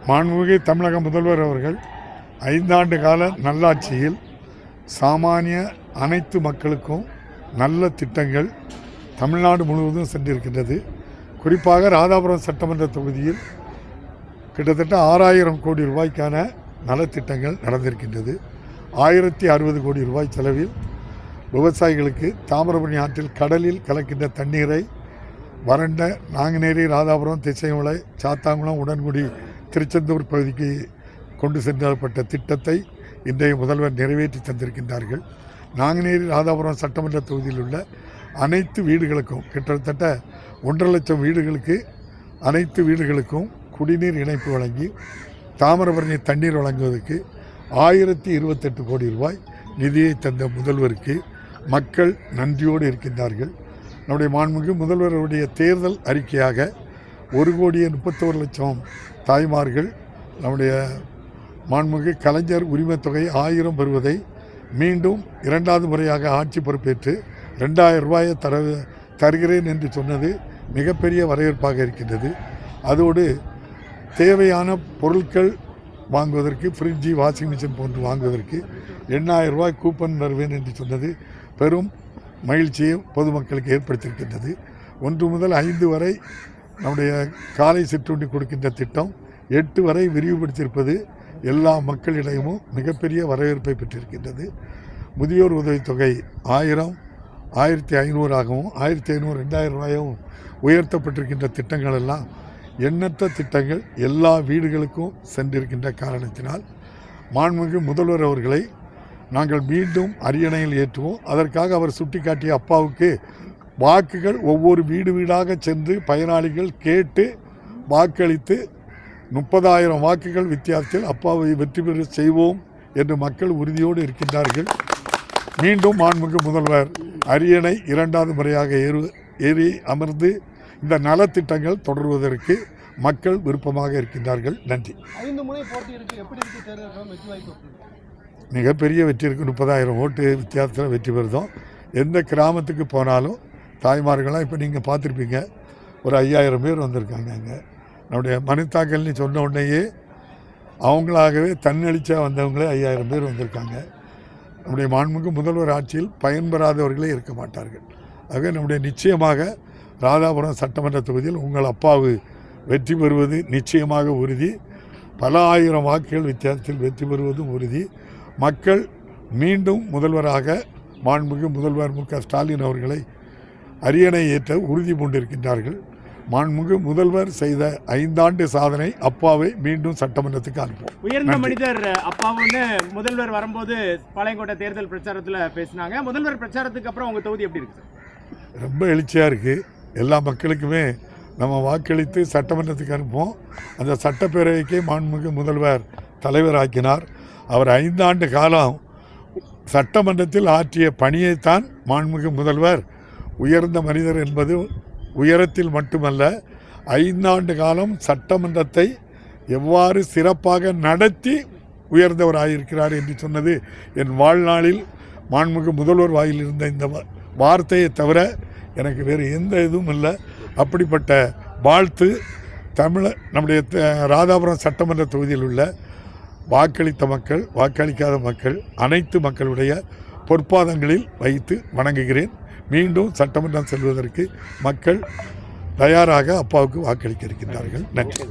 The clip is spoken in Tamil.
மாண்புமிகு தமிழக முதல்வர் அவர்கள் 5 ஆண்டு கால நல்லாட்சியில் சாமானிய அனைத்து மக்களுக்கும் நல்ல திட்டங்கள் தமிழ்நாடு முழுவதும் சென்றிருக்கின்றது. குறிப்பாக ராதாபுரம் சட்டமன்ற தொகுதியில் கிட்டத்தட்ட 6000 கோடி ரூபாய்க்கான நலத்திட்டங்கள் நடந்திருக்கின்றது. 1060 கோடி ரூபாய் செலவில் விவசாயிகளுக்கு தாமிரபரணி ஆற்றில் கடலில் கலக்கின்ற தண்ணீரை வறண்ட நாங்குநேரி, ராதாபுரம், திசைமலை, சாத்தாங்குளம், உடன்குடி, திருச்செந்தூர் பகுதிக்கு கொண்டு சென்றப்பட்ட திட்டத்தை இன்றைய முதல்வர் நிறைவேற்றி தந்திருக்கின்றார்கள். நாங்குநேரி, ராதாபுரம் சட்டமன்ற தொகுதியில் உள்ள அனைத்து வீடுகளுக்கும் கிட்டத்தட்ட 1.5 லட்சம் வீடுகளுக்கு அனைத்து வீடுகளுக்கும் குடிநீர் இணைப்பு வழங்கி தாமிரபரணி தண்ணீர் வழங்குவதற்கு 1028 கோடி ரூபாய் நிதியை தந்த முதல்வருக்கு மக்கள் நன்றியோடு இருக்கின்றார்கள். நம்முடைய மாண்புமிகு முதல்வருடைய தேர்தல் அறிக்கையாக 1,31,00,000 தாய்மார்கள் நம்முடைய மாண்புமிகு கலைஞர் உரிமைத் தொகை 1000 பெறுவதை மீண்டும் 2வது முறையாக ஆட்சி பொறுப்பேற்று 2000 ரூபாயை தருகிறேன் என்று சொன்னது மிகப்பெரிய வரவேற்பாக இருக்கின்றது. அதோடு தேவையான பொருட்கள் வாங்குவதற்கு ஃப்ரிட்ஜி, வாஷிங் மிஷின் போன்று வாங்குவதற்கு 8000 ரூபாய் கூப்பன் தருவேன் என்று சொன்னது பெரும் மகிழ்ச்சியை பொதுமக்களுக்கு ஏற்படுத்தியிருக்கின்றது. 1 முதல் 5 வரை நம்முடைய காலை சிற்றுண்டி கொடுக்கின்ற திட்டம் 8 வரை விரிவுபடுத்தியிருப்பது எல்லா மக்களிடையும் மிகப்பெரிய வரவேற்பை பெற்றிருக்கின்றது. முதியோர் உதவித்தொகை 1000, 1500 ஆகவும் 1500, 2000 ரூபாயும் உயர்த்தப்பட்டிருக்கின்ற திட்டங்கள் எல்லாம் எண்ணற்ற திட்டங்கள் எல்லா வீடுகளுக்கும் சென்றிருக்கின்ற காரணத்தினால் மாண்புமிகு முதல்வர் அவர்களை நாங்கள் மீண்டும் அரியணையில் ஏற்றுவோம். அதற்காக அவர் சுட்டிக்காட்டிய அப்பாவுக்கு வாக்குகள் ஒவ்வொரு வீடு வீடாக சென்று பயனாளிகள் கேட்டு வாக்களித்து 30,000 வாக்குகள் வித்தியாசத்தில் அப்பாவை வெற்றி பெற செய்வோம் என்று மக்கள் உறுதியோடு இருக்கின்றார்கள். மீண்டும் மாண்புமிகு முதல்வர் அரியணை 2வது முறையாக ஏறி அமர்ந்து இந்த நலத்திட்டங்கள் தொடர்வதற்கு மக்கள் விருப்பமாக இருக்கின்றார்கள். நன்றி. 5 முறை போட்டி இருக்கு. எப்படி இருக்கு தேர்தல் வெற்றி வாய்ப்பு? மிகப்பெரிய வெற்றி இருக்குது. 30,000 ஓட்டு வித்தியாசத்தில் வெற்றி பெறுதோம். எந்த கிராமத்துக்கு போனாலும் தாய்மார்கள்லாம் இப்போ நீங்கள் பார்த்துருப்பீங்க, ஒரு 5000 பேர் வந்திருக்காங்க. அங்கே நம்முடைய மனு தாக்கல்னு சொன்ன உடனேயே அவங்களாகவே தன்னெழுச்சியாக வந்தவங்களே 5000 பேர் வந்திருக்காங்க. நம்முடைய மாண்புமிகு முதல்வர் ஆட்சியில் பயன்பெறாதவர்களே இருக்க மாட்டார்கள். ஆக நம்முடைய நிச்சயமாக ராதாபுரம் சட்டமன்ற தொகுதியில் உங்கள் அப்பாவு வெற்றி பெறுவது நிச்சயமாக உறுதி. பல 1000 வாக்குகள் வித்தியாசத்தில் வெற்றி பெறுவதும் உறுதி. மக்கள் மீண்டும் முதல்வராக மாண்புமிகு முதல்வர் மு க ஸ்டாலின் அவர்களை அரியணை ஏற்ற உறுதி கொண்டிருக்கின்றார்கள். மாண்புமிகு முதல்வர் செய்த 5 ஆண்டு சாதனை அப்பாவை மீண்டும் சட்டமன்றத்துக்கு அனுப்புவோம். உயர்ந்த மனிதர் அப்பாவுன்னு முதல்வர் வரும்போது பாளையங்கோட்டை தேர்தல் பிரச்சாரத்தில் பேசினாங்க. முதல்வர் பிரச்சாரத்துக்கு அப்புறம் உங்கள் தொகுதி எப்படி இருக்குது? ரொம்ப எழுச்சியாக இருக்குது. எல்லா மக்களுக்குமே நம்ம வாக்களித்து சட்டமன்றத்துக்கு அனுப்புவோம். அந்த சட்டப்பேரவைக்கே மாண்புமிகு முதல்வர் தலைவராக்கினார். அவர் 5 ஆண்டு காலம் சட்டமன்றத்தில் ஆற்றிய பணியைத்தான் மாண்புமிகு முதல்வர் உயர்ந்த மனிதர் என்பது உயரத்தில் மட்டுமல்ல, 5 ஆண்டு காலம் சட்டமன்றத்தை எவ்வாறு சிறப்பாக நடத்தி உயர்ந்தவராயிருக்கிறார் என்று சொன்னது என் வாழ்நாளில் மாண்புமிகு முதல்வர் வாயில் இருந்த இந்த வார்த்தையை தவிர எனக்கு வேறு எந்த இதுவும் இல்லை. அப்படிப்பட்ட வாழ்த்து நம்முடைய ராதாபுரம் சட்டமன்ற தொகுதியில் உள்ள வாக்களித்த மக்கள், வாக்களிக்காத மக்கள், அனைத்து மக்களுடைய பொற்பாதங்களில் வைத்து வணங்குகிறேன். மீண்டும் சட்டமன்றம் செல்வதற்கு மக்கள் தயாராக அப்பாவுக்கு வாக்களிக்க இருக்கின்றார்கள். நன்றி.